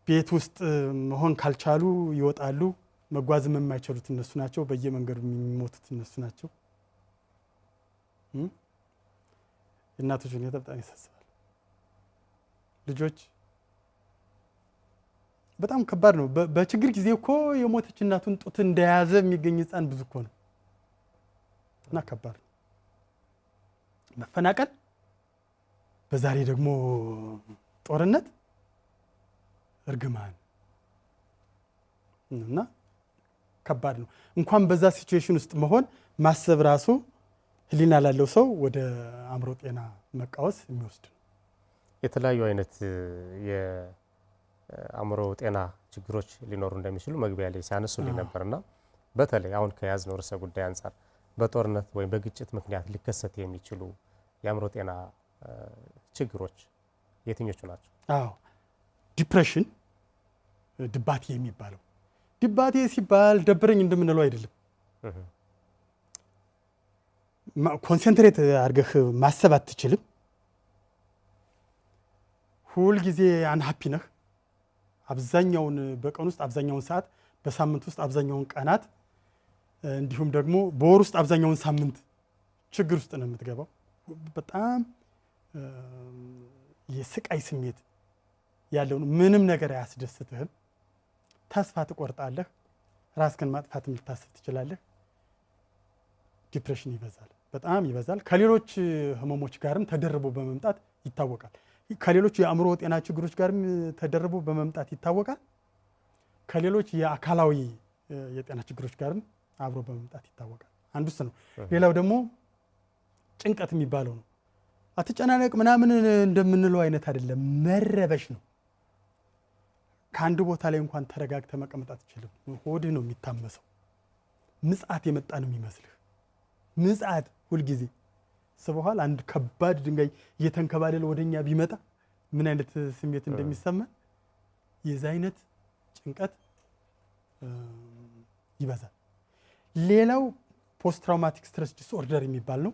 ቤት ውስጥ መሆን ካልቻሉ ይወጣሉ። መጓዝም የማይችሉት እነሱ ናቸው። በየመንገዱ የሚሞቱት እነሱ ናቸው። የእናቶች ሁኔታ በጣም ያሳስባል። ልጆች በጣም ከባድ ነው። በችግር ጊዜ እኮ የሞተች እናቱን ጡት እንደያዘ የሚገኝ ህፃን ብዙ እኮ ነው እና ከባድ ነው። መፈናቀል፣ በዛሬ ደግሞ ጦርነት፣ እርግማን እና ከባድ ነው። እንኳን በዛ ሲቹዌሽን ውስጥ መሆን ማሰብ ራሱ ህሊና ላለው ሰው ወደ አእምሮ ጤና መቃወስ የሚወስድ ነው። የተለያዩ አይነት የአእምሮ ጤና ችግሮች ሊኖሩ እንደሚችሉ መግቢያ ላይ ሲያነሱልኝ ነበርና በተለይ አሁን ከያዝነው ርዕሰ ጉዳይ አንጻር በጦርነት ወይም በግጭት ምክንያት ሊከሰት የሚችሉ የአእምሮ ጤና ችግሮች የትኞቹ ናቸው? አዎ ዲፕሬሽን፣ ድባቴ የሚባለው ድባቴ ሲባል ደብረኝ እንደምንለው አይደለም። ኮንሰንትሬት አድርገህ ማሰብ አትችልም። ሁል ጊዜ አንሃፒ ነህ። አብዛኛውን በቀን ውስጥ አብዛኛውን ሰዓት፣ በሳምንት ውስጥ አብዛኛውን ቀናት፣ እንዲሁም ደግሞ በወር ውስጥ አብዛኛውን ሳምንት ችግር ውስጥ ነው የምትገባው። በጣም የስቃይ ስሜት ያለው ምንም ነገር አያስደስትህም። ተስፋ ትቆርጣለህ። ራስህን ማጥፋትም ልታስብ ትችላለህ። ዲፕሬሽን ይበዛል፣ በጣም ይበዛል። ከሌሎች ህመሞች ጋርም ተደርቦ በመምጣት ይታወቃል። ከሌሎች የአእምሮ ጤና ችግሮች ጋርም ተደርቦ በመምጣት ይታወቃል። ከሌሎች የአካላዊ የጤና ችግሮች ጋርም አብሮ በመምጣት ይታወቃል። አንዱ እሱ ነው። ሌላው ደግሞ ጭንቀት የሚባለው ነው። አትጨናነቅ ምናምን እንደምንለው አይነት አይደለም፣ መረበሽ ነው። ከአንድ ቦታ ላይ እንኳን ተረጋግተህ መቀመጥ አትችልም። ሆድህ ነው የሚታመሰው። ምጽአት የመጣ ነው የሚመስልህ። ምጽአት ሁልጊዜ ስበኋላ አንድ ከባድ ድንጋይ እየተንከባለለ ወደኛ ቢመጣ ምን አይነት ስሜት እንደሚሰማ የዛ አይነት ጭንቀት ይበዛል። ሌላው ፖስት ትራውማቲክ ስትረስ ዲስኦርደር የሚባል ነው።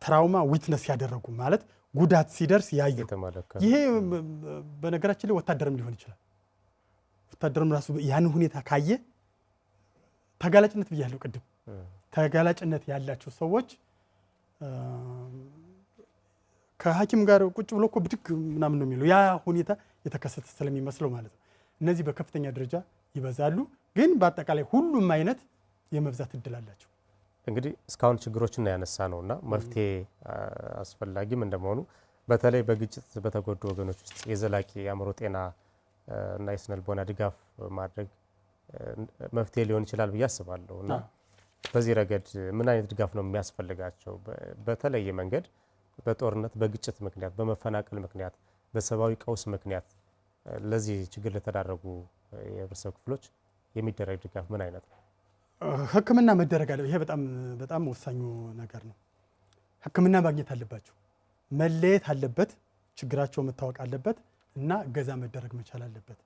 ትራውማ ዊትነስ ያደረጉ ማለት ጉዳት ሲደርስ ያዩ። ይሄ በነገራችን ላይ ወታደርም ሊሆን ይችላል። ወታደርም ራሱ ያንን ሁኔታ ካየ ተጋላጭነት ብያለሁ ቅድም። ተጋላጭነት ያላቸው ሰዎች ከሐኪም ጋር ቁጭ ብሎ እኮ ብድግ ምናምን ነው የሚለው ያ ሁኔታ የተከሰተ ስለሚመስለው ማለት ነው። እነዚህ በከፍተኛ ደረጃ ይበዛሉ። ግን በአጠቃላይ ሁሉም አይነት የመብዛት እድል አላቸው። እንግዲህ እስካሁን ችግሮችን ያነሳ ነውና መፍትሄ አስፈላጊም እንደመሆኑ በተለይ በግጭት በተጎዱ ወገኖች ውስጥ የዘላቂ የአእምሮ ጤና እና የስነልቦና ድጋፍ ማድረግ መፍትሄ ሊሆን ይችላል ብዬ አስባለሁ። እና በዚህ ረገድ ምን አይነት ድጋፍ ነው የሚያስፈልጋቸው? በተለየ መንገድ በጦርነት በግጭት ምክንያት በመፈናቀል ምክንያት በሰብአዊ ቀውስ ምክንያት ለዚህ ችግር ለተዳረጉ የህብረተሰብ ክፍሎች የሚደረግ ድጋፍ ምን አይነት ነው? ሕክምና መደረግ አለ። ይሄ በጣም ወሳኙ ነገር ነው። ሕክምና ማግኘት አለባቸው። መለየት አለበት። ችግራቸው መታወቅ አለበት እና እገዛ መደረግ መቻል አለበት።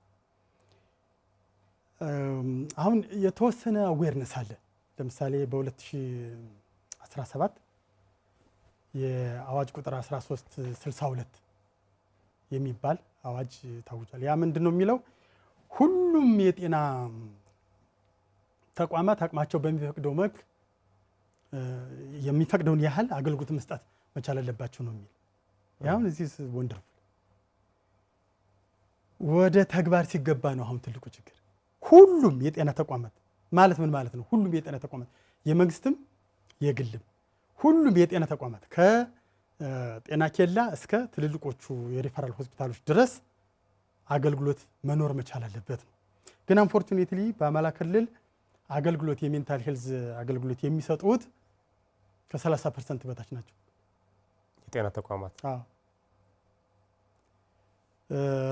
አሁን የተወሰነ አዌርነስ አለ። ለምሳሌ በ2017 የአዋጅ ቁጥር 1362 የሚባል አዋጅ ታውጇል። ያ ምንድነው የሚለው? ሁሉም የጤና ተቋማት አቅማቸው በሚፈቅደው መልክ የሚፈቅደውን ያህል አገልግሎት መስጠት መቻል አለባቸው ነው የሚል። ያሁን እዚህ ወንደርፉል ወደ ተግባር ሲገባ ነው አሁን ትልቁ ችግር። ሁሉም የጤና ተቋማት ማለት ምን ማለት ነው? ሁሉም የጤና ተቋማት የመንግስትም የግልም ሁሉም የጤና ተቋማት ከጤና ኬላ እስከ ትልልቆቹ የሪፈራል ሆስፒታሎች ድረስ አገልግሎት መኖር መቻል አለበት ነው። ግን አንፎርቹኔትሊ በአማራ ክልል አገልግሎት የሜንታል ሄልዝ አገልግሎት የሚሰጡት ከ30% በታች ናቸው የጤና ተቋማት።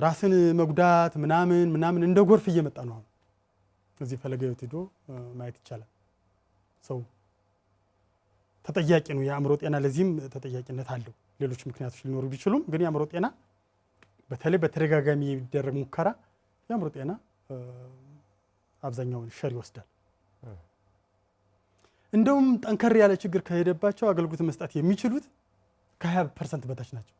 ራስን መጉዳት ምናምን እንደ ጎርፍ እየመጣ ነው። አሁን እዚህ ፈለገ ሕይወት ሄዶ ማየት ይቻላል። ሰው ተጠያቂ ነው። የአእምሮ ጤና ለዚህም ተጠያቂነት አለው። ሌሎች ምክንያቶች ሊኖሩ ቢችሉም ግን የአእምሮ ጤና በተለይ በተደጋጋሚ የሚደረግ ሙከራ የአእምሮ ጤና አብዛኛውን ሸር ይወስዳል። እንደውም ጠንከር ያለ ችግር ከሄደባቸው አገልግሎት መስጠት የሚችሉት ከ20% በታች ናቸው።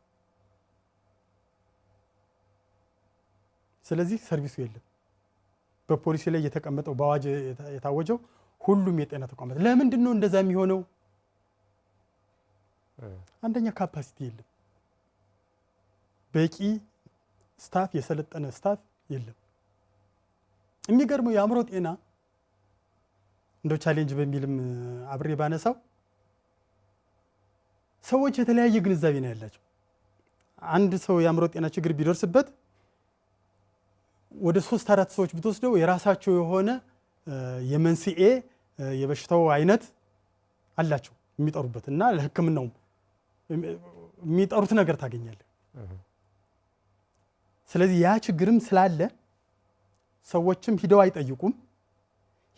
ስለዚህ ሰርቪሱ የለም። በፖሊሲ ላይ የተቀመጠው በአዋጅ የታወጀው ሁሉም የጤና ተቋማት። ለምንድን ነው እንደዛ የሚሆነው? አንደኛ ካፓሲቲ የለም። በቂ ስታፍ፣ የሰለጠነ ስታፍ የለም። የሚገርመው የአእምሮ ጤና እንደው ቻሌንጅ በሚልም አብሬ ባነሳው ሰዎች የተለያየ ግንዛቤ ነው ያላቸው። አንድ ሰው የአእምሮ ጤና ችግር ቢደርስበት ወደ 3-4 ሰዎች ብትወስደው የራሳቸው የሆነ የመንስኤ የበሽታው አይነት አላቸው የሚጠሩበት እና ለሕክምናው የሚጠሩት ነገር ታገኛለህ። ስለዚህ ያ ችግርም ስላለ ሰዎችም ሂደው አይጠይቁም።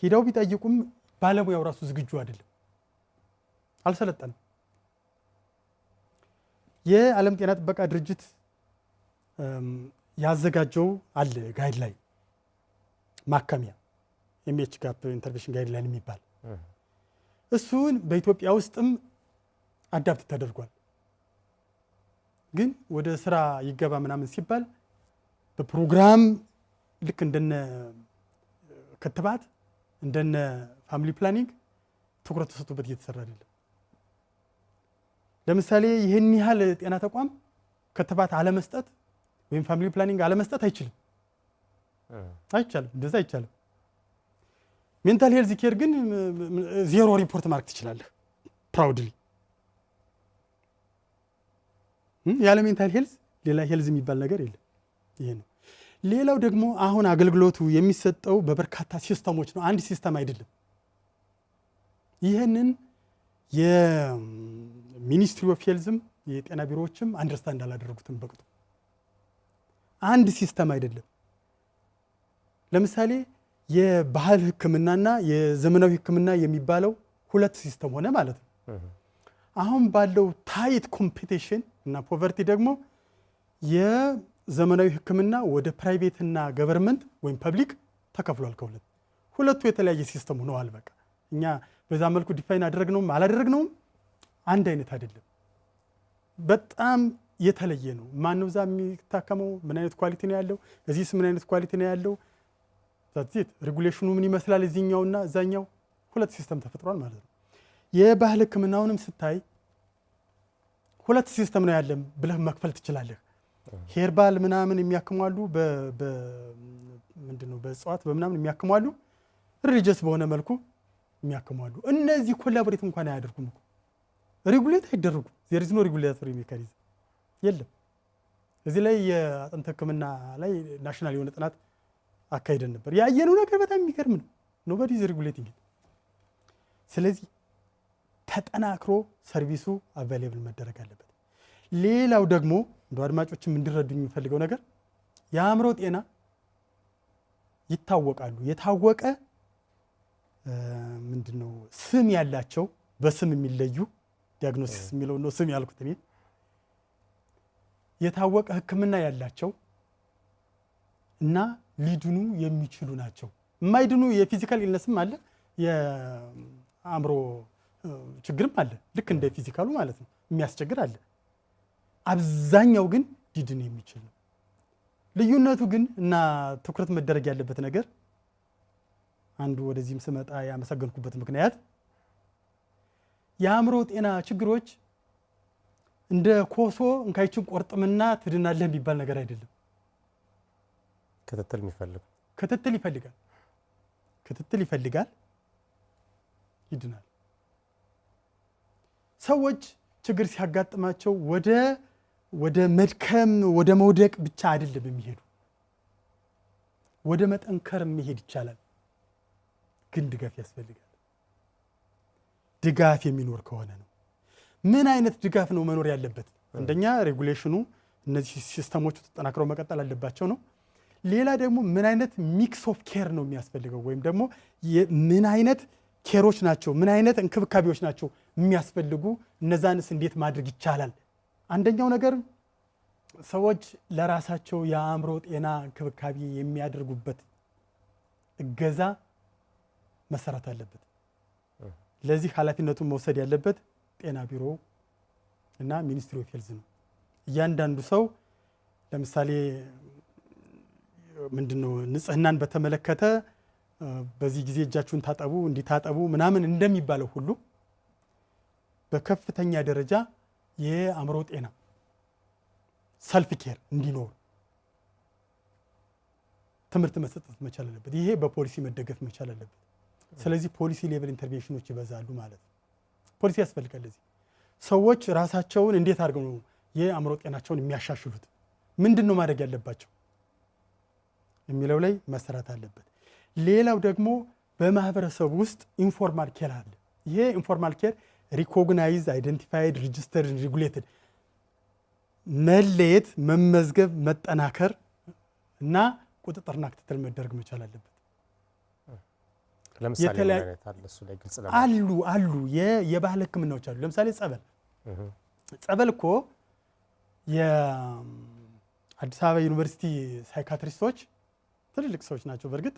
ሂደው ቢጠይቁም ባለሙያው ራሱ ዝግጁ አይደለም፣ አልሰለጠንም። የዓለም ጤና ጥበቃ ድርጅት ያዘጋጀው አለ ጋይድላይን ማከሚያ ኤምኤች ጋፕ ኢንተርቬንሽን ጋይድላይን የሚባል እሱን በኢትዮጵያ ውስጥም አዳፕት ተደርጓል። ግን ወደ ስራ ይገባ ምናምን ሲባል በፕሮግራም ልክ እንደነ ክትባት እንደነ ፋሚሊ ፕላኒንግ ትኩረት ተሰጥቶበት እየተሰራ አይደለም። ለምሳሌ ይህን ያህል ጤና ተቋም ክትባት አለመስጠት ወይም ፋሚሊ ፕላኒንግ አለመስጠት አይችልም፣ እንደዛ አይቻልም። ሜንታል ሄልዝ ኬር ግን 0 ሪፖርት ማድረግ ትችላለህ ፕራውድሊ። ያለ ሜንታል ሄልዝ ሌላ ሄልዝ የሚባል ነገር የለም። ይሄ ነው። ሌላው ደግሞ አሁን አገልግሎቱ የሚሰጠው በበርካታ ሲስተሞች ነው፣ አንድ ሲስተም አይደለም። ይህንን የሚኒስትሪ ኦፍ ሄልዝም የጤና ቢሮዎችም አንደርስታንድ አላደረጉትም በቅጡ። አንድ ሲስተም አይደለም። ለምሳሌ የባህል ሕክምናና የዘመናዊ ሕክምና የሚባለው 2 ሲስተም ሆነ ማለት ነው። አሁን ባለው ታይት ኮምፒቲሽን እና ፖቨርቲ ደግሞ የዘመናዊ ሕክምና ወደ ፕራይቬት እና ገቨርንመንት ወይም ፐብሊክ ተከፍሏል። ሁለቱ የተለያየ ሲስተም ሆነዋል። በቃ እኛ በዛ መልኩ ዲፋይን አደረግነውም አላደረግነውም አንድ አይነት አይደለም። በጣም የተለየ ነው። ማን ነው እዛ የሚታከመው? ምን አይነት ኳሊቲ ነው ያለው? እዚህስ ምን አይነት ኳሊቲ ነው ያለው? ዛት ሬጉሌሽኑ ምን ይመስላል? እዚህኛውና እዛኛው 2 ሲስተም ተፈጥሯል ማለት ነው። የባህል ሕክምናውንም ስታይ 2 ሲስተም ነው ያለ ብለህ መክፈል ትችላለህ። ሄርባል ምናምን የሚያክሟሉ ምንድነው በእጽዋት በምናምን የሚያክሟሉ፣ ሪሊጂየስ በሆነ መልኩ የሚያክሟሉ። እነዚህ ኮላቦሬት እንኳን አያደርጉም እኮ ሬጉሌት አይደረጉም። ዜር ኢዝ ኖ ሬጉሌተሪ ሜካኒዝም የለም። እዚህ ላይ የአጥንት ሕክምና ላይ ናሽናል የሆነ ጥናት አካሂደን ነበር። ያየነው ነገር በጣም የሚገርም ነው። ኖባዲ ኢዝ ሬጉሌቲንግ። ስለዚህ ተጠናክሮ ሰርቪሱ አቫይሌብል መደረግ አለበት። ሌላው ደግሞ እንደ አድማጮችም እንዲረዱኝ የሚፈልገው ነገር የአእምሮ ጤና ይታወቃሉ። የታወቀ ምንድነው ስም ያላቸው በስም የሚለዩ ዲያግኖሲስ የሚለው ነው ስም ያልኩት እኔ። የታወቀ ሕክምና ያላቸው እና ሊድኑ የሚችሉ ናቸው የማይድኑ የፊዚካል ኢልነስም አለ፣ የአእምሮ ችግርም አለ። ልክ እንደ ፊዚካሉ ማለት ነው የሚያስቸግር አለ። አብዛኛው ግን ሊድን የሚችል ነው። ልዩነቱ ግን እና ትኩረት መደረግ ያለበት ነገር አንዱ ወደዚህም ስመጣ ያመሰገንኩበት ምክንያት የአእምሮ ጤና ችግሮች እንደ ኮሶ እንካይችን ቆርጥምና ትድናለህ የሚባል ነገር አይደለም። ክትትል ይፈልጋል፣ ይድናል። ሰዎች ችግር ሲያጋጥማቸው ወደ መድከም ወደ መውደቅ ብቻ አይደለም የሚሄዱ፣ ወደ መጠንከር መሄድ ይቻላል። ግን ድጋፍ ያስፈልጋል። ድጋፍ የሚኖር ከሆነ ነው። ምን አይነት ድጋፍ ነው መኖር ያለበት? አንደኛ ሬጉሌሽኑ፣ እነዚህ ሲስተሞቹ ተጠናክረው መቀጠል አለባቸው ነው። ሌላ ደግሞ ምን አይነት ሚክስ ኦፍ ኬር ነው የሚያስፈልገው፣ ወይም ደግሞ ምን አይነት ኬሮች ናቸው፣ ምን አይነት እንክብካቤዎች ናቸው የሚያስፈልጉ፣ እነዛንስ እንዴት ማድረግ ይቻላል? አንደኛው ነገር ሰዎች ለራሳቸው የአእምሮ ጤና እንክብካቤ የሚያደርጉበት እገዛ መሰራት አለበት። ለዚህ ኃላፊነቱን መውሰድ ያለበት ጤና ቢሮ እና ሚኒስትሪ ኦፍ ሄልዝ ነው። እያንዳንዱ ሰው ለምሳሌ ምንድነው ንጽህናን በተመለከተ በዚህ ጊዜ እጃችሁን ታጠቡ እንዲታጠቡ ምናምን እንደሚባለው ሁሉ በከፍተኛ ደረጃ የአእምሮ ጤና ሰልፍ ኬር እንዲኖር ትምህርት መሰጠት መቻል አለበት። ይሄ በፖሊሲ መደገፍ መቻል አለበት። ስለዚህ ፖሊሲ ሌቨል ኢንተርቬንሽኖች ይበዛሉ ማለት ነው። ፖሊሲ ያስፈልጋል። ለዚህ ሰዎች ራሳቸውን እንዴት አድርገው ነው የአእምሮ ጤናቸውን የሚያሻሽሉት፣ ምንድን ነው ማድረግ ያለባቸው የሚለው ላይ መሰራት አለበት። ሌላው ደግሞ በማህበረሰቡ ውስጥ ኢንፎርማል ኬር አለ። ይሄ ኢንፎርማል ኬር ሪኮግናይዝ አይደንቲፋይድ ሬጂስተርድ ሬጉሌትድ መለየት፣ መመዝገብ፣ መጠናከር እና ቁጥጥርና ክትትል መደረግ መቻል አለበት። ለምሳሌ አሉ የባህል ሕክምናዎች አሉ። ለምሳሌ ጸበል እኮ የአዲስ አበባ ዩኒቨርሲቲ ሳይካትሪስቶች ትልልቅ ሰዎች ናቸው። በእርግጥ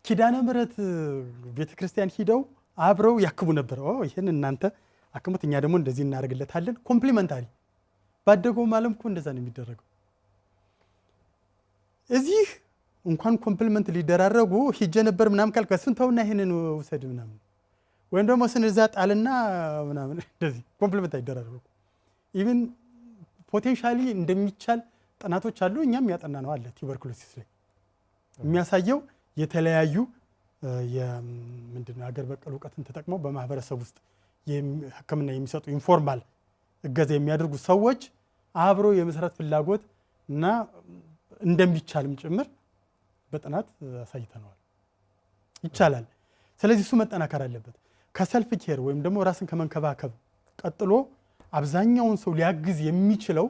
ኪዳነ ምሕረት ቤተክርስቲያን ሂደው አብረው ያክሙ ነበር። ይህን እናንተ አክሙት፣ እኛ ደግሞ እንደዚህ እናደርግለታለን። ኮምፕሊመንታሪ ባደገውም ዓለም እኮ እንደዛ ነው የሚደረገው። እዚህ እንኳን ኮምፕሊመንት ሊደራረጉ ሂጄ ነበር ምናምን ካልክ እሱን ተውና ይሄንን ውሰድ ምናምን፣ ወይም ደግሞ ስንዛ ጣልና ምናምን እንደዚህ ኮምፕሊመንት አይደራረጉ። ኢቭን ፖቴንሻሊ እንደሚቻል ጥናቶች አሉ። እኛም ያጠና ነው አለ ቱበርኩሎሲስ ላይ የሚያሳየው የተለያዩ ምንድነው ሀገር በቀል እውቀትን ተጠቅመው በማህበረሰብ ውስጥ ሕክምና የሚሰጡ ኢንፎርማል እገዛ የሚያደርጉ ሰዎች አብረው የመስራት ፍላጎት እና እንደሚቻልም ጭምር በጥናት አሳይተነዋል። ይቻላል። ስለዚህ እሱ መጠናከር አለበት። ከሰልፍ ኬር ወይም ደግሞ ራስን ከመንከባከብ ቀጥሎ አብዛኛውን ሰው ሊያግዝ የሚችለው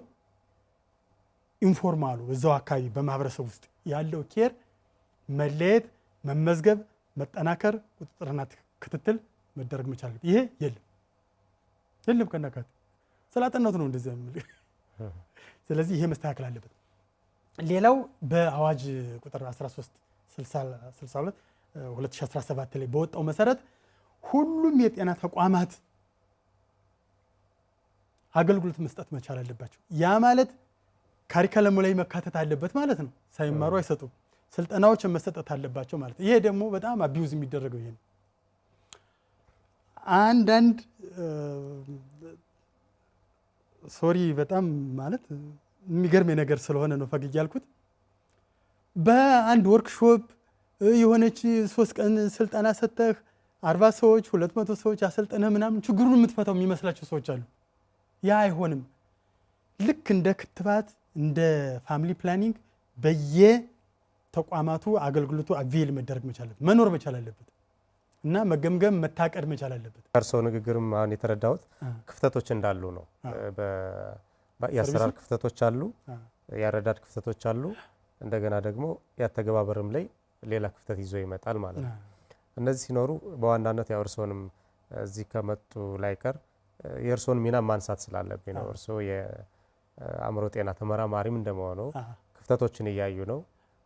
ኢንፎርማሉ እዛው አካባቢ በማህበረሰብ ውስጥ ያለው ኬር መለየት፣ መመዝገብ፣ መጠናከር፣ ቁጥጥርና ክትትል መደረግ መቻል። ይሄ የለም ከናካቴ ስላጠናቱ ነው እንደዚህ የሚል። ስለዚህ ይሄ መስተካከል አለበት። ሌላው በአዋጅ ቁጥር 1362 2017 ላይ በወጣው መሰረት ሁሉም የጤና ተቋማት አገልግሎት መስጠት መቻል አለባቸው። ያ ማለት ካሪከለሙ ላይ መካተት አለበት ማለት ነው። ሳይማሩ አይሰጡም። ስልጠናዎች መሰጠት አለባቸው ማለት ነው። ይሄ ደግሞ በጣም አቢዩዝ የሚደረገው ይሄ ነው። አንዳንድ ሶሪ በጣም ማለት የሚገርም ነገር ስለሆነ ነው ፈግግ ያልኩት። በአንድ ወርክሾፕ የሆነች 3 ቀን ስልጠና ሰጠህ 40 ሰዎች 200 ሰዎች አሰልጠነህ ምናምን ችግሩን የምትፈታው የሚመስላቸው ሰዎች አሉ። ያ አይሆንም። ልክ እንደ ክትባት እንደ ፋሚሊ ፕላኒንግ በየተቋማቱ አገልግሎቱ አቬል መደረግ መኖር መቻል አለበት እና መገምገም መታቀድ መቻል አለበት። እርስዎ ንግግርም አሁን የተረዳሁት ክፍተቶች እንዳሉ ነው። የአሰራር ክፍተቶች አሉ፣ የአረዳድ ክፍተቶች አሉ። እንደገና ደግሞ ያተገባበርም ላይ ሌላ ክፍተት ይዞ ይመጣል ማለት ነው። እነዚህ ሲኖሩ በዋናነት ያው እርስዎንም እዚህ ከመጡ ላይቀር የእርስዎን ሚና ማንሳት ስላለብኝ ነው። እርስዎ የአእምሮ ጤና ተመራማሪም እንደመሆኑ ክፍተቶችን እያዩ ነው።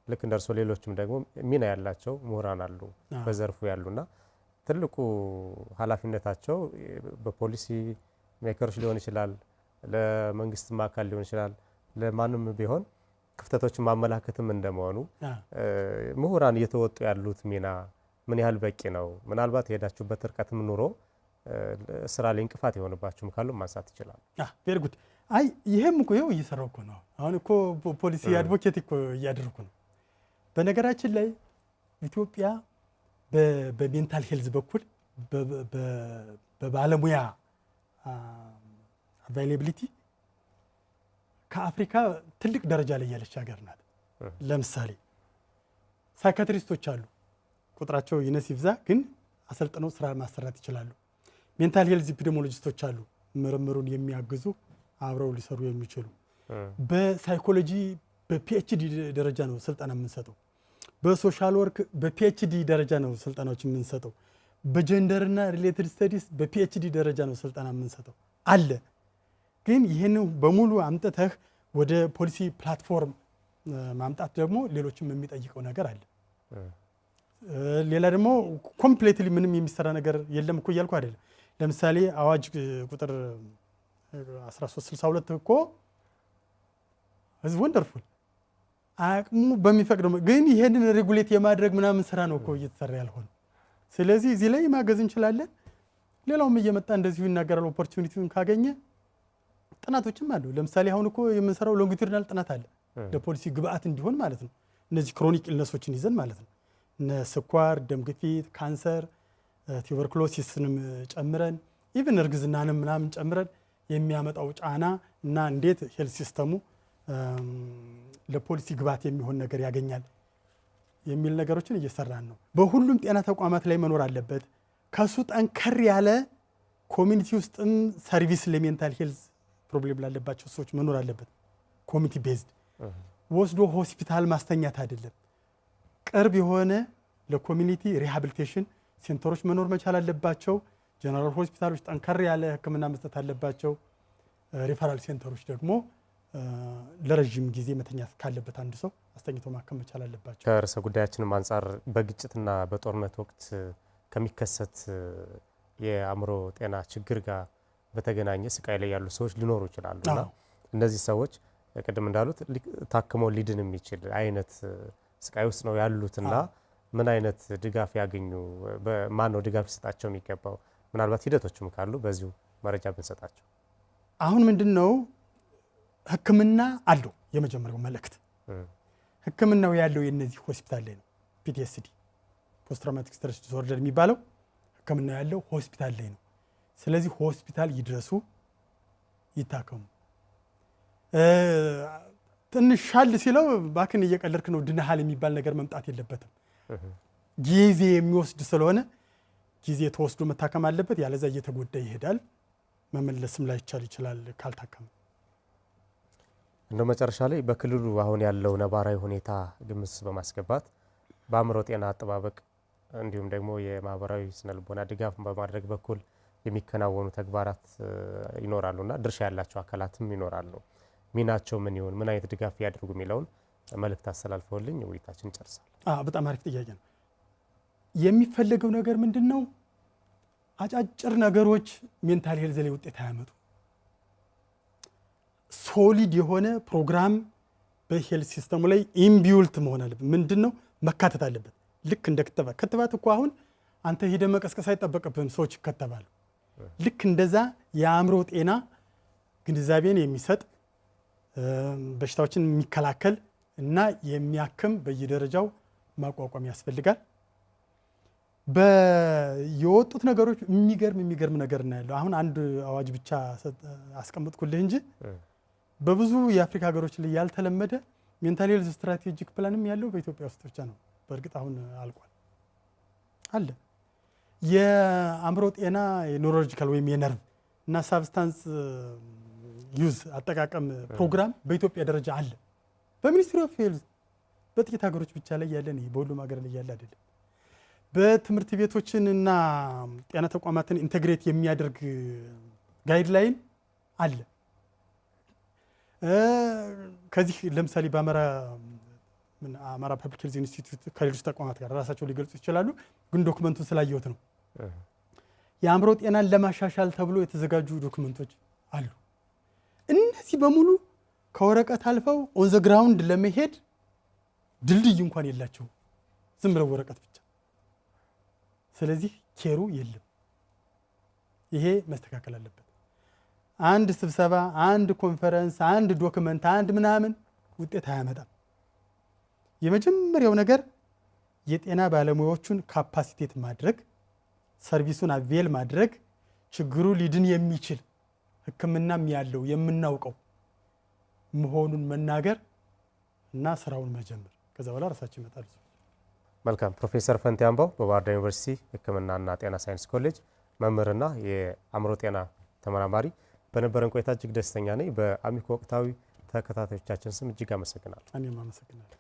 ልክ እንደርሶ ሌሎችም ደግሞ ሚና ያላቸው ምሁራን አሉ በዘርፉ ያሉና ትልቁ ኃላፊነታቸው በፖሊሲ ሜከሮች ሊሆን ይችላል፣ ለመንግስት አካል ሊሆን ይችላል፣ ለማንም ቢሆን ክፍተቶችን ማመላከትም እንደመሆኑ ምሁራን እየተወጡ ያሉት ሚና ምን ያህል በቂ ነው? ምናልባት የሄዳችሁበት ርቀትም ኑሮ ስራ ላይ እንቅፋት የሆነባችሁም ካሉ ማንሳት ይችላል። ቬሪ ጉድ። አይ ይሄም እኮ ይኸው እየሰራው እኮ ነው። አሁን እኮ ፖሊሲ አድቮኬት እኮ እያደረኩ ነው። በነገራችን ላይ ኢትዮጵያ በሜንታል ሄልዝ በኩል በባለሙያ አቫይላቢሊቲ ከአፍሪካ ትልቅ ደረጃ ላይ ያለች ሀገር ናት። ለምሳሌ ሳይካትሪስቶች አሉ፣ ቁጥራቸው ይነስ ይብዛ ግን አሰልጥነው ስራ ማሰራት ይችላሉ። ሜንታል ሄልዝ ኢፒዲሞሎጂስቶች አሉ፣ ምርምሩን የሚያግዙ አብረው ሊሰሩ የሚችሉ። በሳይኮሎጂ በፒኤችዲ ደረጃ ነው ስልጠና የምንሰጠው። በሶሻል ወርክ በፒኤችዲ ደረጃ ነው ስልጠናዎች የምንሰጠው። በጀንደርና ሪሌትድ ስተዲስ በፒኤችዲ ደረጃ ነው ስልጠና የምንሰጠው አለ። ግን ይህን በሙሉ አምጥተህ ወደ ፖሊሲ ፕላትፎርም ማምጣት ደግሞ ሌሎችም የሚጠይቀው ነገር አለ። ሌላ ደግሞ ኮምፕሌትሊ ምንም የሚሰራ ነገር የለም እኮ እያልኩ አይደለም። ለምሳሌ አዋጅ ቁጥር 1362 እኮ ህዝብ ወንደርፉል አቅሙ በሚፈቅደው ግን ይሄንን ሬጉሌት የማድረግ ምናምን ስራ ነው እኮ እየተሰራ ያልሆነ። ስለዚህ እዚህ ላይ ማገዝ እንችላለን። ሌላውም እየመጣ እንደዚሁ ይናገራል። ኦፖርቹኒቲውን ካገኘ ጥናቶችም አሉ። ለምሳሌ አሁን እኮ የምንሰራው ሎንጊቱዲናል ጥናት አለ ለፖሊሲ ግብአት እንዲሆን ማለት ነው። እነዚህ ክሮኒክ ኢልነሶችን ይዘን ማለት ነው። እነ ስኳር፣ ደም ግፊት፣ ካንሰር፣ ቱበርኩሎሲስንም ጨምረን ኢቭን እርግዝናንም ምናምን ጨምረን የሚያመጣው ጫና እና እንዴት ሄልት ሲስተሙ ለፖሊሲ ግብአት የሚሆን ነገር ያገኛል የሚል ነገሮችን እየሰራን ነው። በሁሉም ጤና ተቋማት ላይ መኖር አለበት። ከሱ ጠንከር ያለ ኮሚኒቲ ውስጥም ሰርቪስ ለሜንታል ሄልዝ ፕሮብሌም ላለባቸው ሰዎች መኖር አለበት። ኮሚኒቲ ቤዝድ ወስዶ ሆስፒታል ማስተኛት አይደለም። ቅርብ የሆነ ለኮሚኒቲ ሪሃቢሊቴሽን ሴንተሮች መኖር መቻል አለባቸው። ጀነራል ሆስፒታሎች ጠንከር ያለ ሕክምና መስጠት አለባቸው። ሪፈራል ሴንተሮች ደግሞ ለረጅም ጊዜ መተኛት ካለበት አንድ ሰው አስተኝቶ ማከም መቻል አለባቸው። ከርዕሰ ጉዳያችንም አንጻር በግጭትና በጦርነት ወቅት ከሚከሰት የአእምሮ ጤና ችግር ጋር በተገናኘ ስቃይ ላይ ያሉ ሰዎች ሊኖሩ ይችላሉ እና እነዚህ ሰዎች ቅድም እንዳሉት ታክመው ሊድን የሚችል አይነት ስቃይ ውስጥ ነው ያሉትና ምን አይነት ድጋፍ ያገኙ፣ ማን ነው ድጋፍ ሊሰጣቸው የሚገባው? ምናልባት ሂደቶችም ካሉ በዚሁ መረጃ ብንሰጣቸው። አሁን ምንድነው ህክምና አለው። የመጀመሪያው መልእክት ህክምናው ያለው የነዚህ ሆስፒታል ላይ ነው። ፒቲኤስዲ ፖስት ትራውማቲክ ስትረስ ዲስኦርደር የሚባለው ህክምና ያለው ሆስፒታል ላይ ነው። ስለዚህ ሆስፒታል ይድረሱ፣ ይታከሙ። ትንሽ ሻል ሲለው ባክን እየቀለድክ ነው ድነሃል የሚባል ነገር መምጣት የለበትም። ጊዜ የሚወስድ ስለሆነ ጊዜ ተወስዶ መታከም አለበት። ያለዛ እየተጎዳ ይሄዳል። መመለስም ላይቻል ይችላል ካልታከመ። እንደው መጨረሻ ላይ በክልሉ አሁን ያለው ነባራዊ ሁኔታ ግምት በማስገባት በአእምሮ ጤና አጠባበቅ እንዲሁም ደግሞ የማህበራዊ ስነልቦና ድጋፍ በማድረግ በኩል የሚከናወኑ ተግባራት ይኖራሉና ድርሻ ያላቸው አካላትም ይኖራሉ። ሚናቸው ምን ይሁን፣ ምን አይነት ድጋፍ ያድርጉ የሚለውን መልእክት አስተላልፈውልኝ ውይይታችን ጨርሳል። በጣም አሪፍ ጥያቄ ነው። የሚፈለገው ነገር ምንድን ነው? አጫጭር ነገሮች ሜንታል ሄልዝ ላይ ውጤት አያመጡ። ሶሊድ የሆነ ፕሮግራም በሄልዝ ሲስተሙ ላይ ኢምቢውልት መሆን አለበት። ምንድን ነው መካተት አለበት። ልክ እንደ ክትባት እኮ አሁን አንተ ሄደ መቀስቀስ አይጠበቅብህም፣ ሰዎች ይከተባሉ። ልክ እንደዛ የአእምሮ ጤና ግንዛቤን የሚሰጥ በሽታዎችን የሚከላከል እና የሚያክም በየደረጃው ማቋቋም ያስፈልጋል። የወጡት ነገሮች የሚገርም ነገር እናያለው። አሁን አንድ አዋጅ ብቻ አስቀምጥኩልህ እንጂ በብዙ የአፍሪካ ሀገሮች ላይ ያልተለመደ ሜንታል ሄልዝ ስትራቴጂክ ፕላንም ያለው በኢትዮጵያ ውስጥ ብቻ ነው። በእርግጥ አሁን አልቋል አለ። የአእምሮ ጤና የኒውሮሎጂካል ወይም የነርቭ እና ሳብስታንስ ዩዝ አጠቃቀም ፕሮግራም በኢትዮጵያ ደረጃ አለ። በሚኒስትሪ ኦፍ ሄልዝ በጥቂት ሀገሮች ብቻ ላይ ያለ ነው። በሁሉም ሀገር ላይ ያለ አይደለም። በትምህርት ቤቶችን እና ጤና ተቋማትን ኢንተግሬት የሚያደርግ ጋይድላይን አለ። ከዚህ ለምሳሌ በአማራ አማራ ፐብሊክ ሄልዝ ኢንስቲትዩት ከሌሎች ተቋማት ጋር ራሳቸው ሊገልጹ ይችላሉ፣ ግን ዶክመንቱን ስላየሁት ነው። የአእምሮ ጤናን ለማሻሻል ተብሎ የተዘጋጁ ዶክመንቶች አሉ። እነዚህ በሙሉ ከወረቀት አልፈው ኦን ዘ ግራውንድ ለመሄድ ድልድይ እንኳን የላቸውም፣ ዝም ብለው ወረቀት ብቻ። ስለዚህ ኬሩ የለም። ይሄ መስተካከል አለበት። አንድ ስብሰባ፣ አንድ ኮንፈረንስ፣ አንድ ዶክመንት፣ አንድ ምናምን ውጤት አያመጣም። የመጀመሪያው ነገር የጤና ባለሙያዎቹን ካፓሲቴት ማድረግ፣ ሰርቪሱን አቬል ማድረግ፣ ችግሩ ሊድን የሚችል ሕክምናም ያለው የምናውቀው መሆኑን መናገር እና ስራውን መጀመር። ከዛ በኋላ ራሳቸው ይመጣሉ። መልካም። ፕሮፌሰር ፈንቴ አምባው በባህር ዳር ዩኒቨርሲቲ ሕክምናና ጤና ሳይንስ ኮሌጅ መምህርና የአእምሮ ጤና ተመራማሪ፣ በነበረን ቆይታ እጅግ ደስተኛ ነኝ። በአሚኮ ወቅታዊ ተከታታዮቻችን ስም እጅግ አመሰግናለሁ። እኔም አመሰግናለሁ።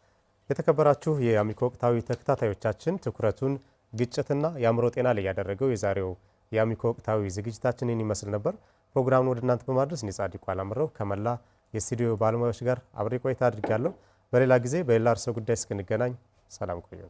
የተከበራችሁ የአሚኮ ወቅታዊ ተከታታዮቻችን ትኩረቱን ግጭትና የአእምሮ ጤና ላይ ያደረገው የዛሬው የአሚኮ ወቅታዊ ዝግጅታችንን ይመስል ነበር። ፕሮግራሙን ወደ እናንተ በማድረስ እኔ ጻድቁ አላምረው ከመላ የስቱዲዮ ባለሙያዎች ጋር አብሬ ቆይታ አድርጋለሁ። በሌላ ጊዜ በሌላ ርዕሰ ጉዳይ እስክንገናኝ ሰላም ቆዩ።